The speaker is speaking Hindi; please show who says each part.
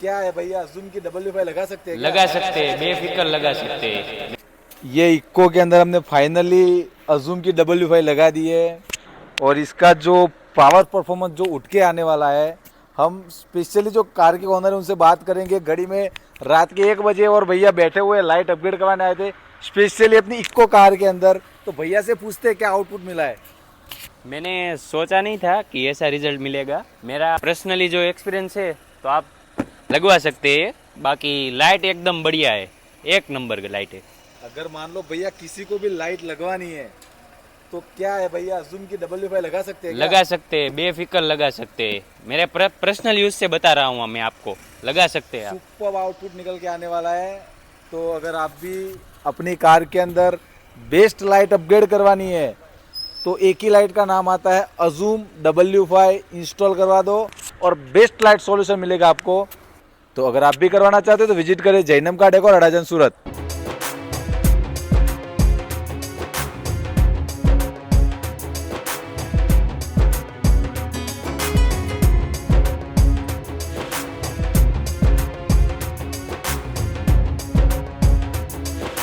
Speaker 1: क्या है भैया, जूम की W5 लगा सकते हैं क्या?
Speaker 2: लगा सकते हैं, बेफिक्र लगा सकते हैं।
Speaker 1: ये इक्को के अंदर हमने फाइनली अजूम की W5 लगा दी है। और इसका जो पावर परफॉर्मेंस जो उठ के आने वाला है, हम स्पेशली जो कार के ओनर है उनसे बात करेंगे। घड़ी में रात के 1 बजे और भैया बैठे हुए लाइट अपग्रेड करवाने आए थे स्पेशली अपनी इक्को कार के अंदर। तो भैया से पूछते हैं क्या आउटपुट मिला है।
Speaker 2: मैंने सोचा नहीं था कि ऐसा रिजल्ट मिलेगा। मेरा पर्सनली जो एक्सपीरियंस है तो आप लगवा सकते हैं। बाकी लाइट एकदम बढ़िया है, एक नंबर की लाइट है।
Speaker 1: अगर मान लो भैया किसी को भी लाइट लगवानी है तो क्या है भैया, जूम की W5 लगा सकते हैं क्या?
Speaker 2: लगा सकते हैं, बेफिक्र लगा सकते हैं। मेरे पर्सनल यूज से बता रहा हूँ मैं आपको, लगा सकते हैं आप।
Speaker 1: सुपर आउटपुट निकल के आने वाला है। तो अगर आप भी अपनी कार के अंदर बेस्ट लाइट अपग्रेड करवानी है तो एक ही लाइट का नाम आता है अजूम W5। इंस्टॉल करवा दो और बेस्ट लाइट सॉल्यूशन मिलेगा आपको। तो अगर आप भी करवाना चाहते हो तो विजिट करें जैनम का डेकोर, अडाजन, सूरत।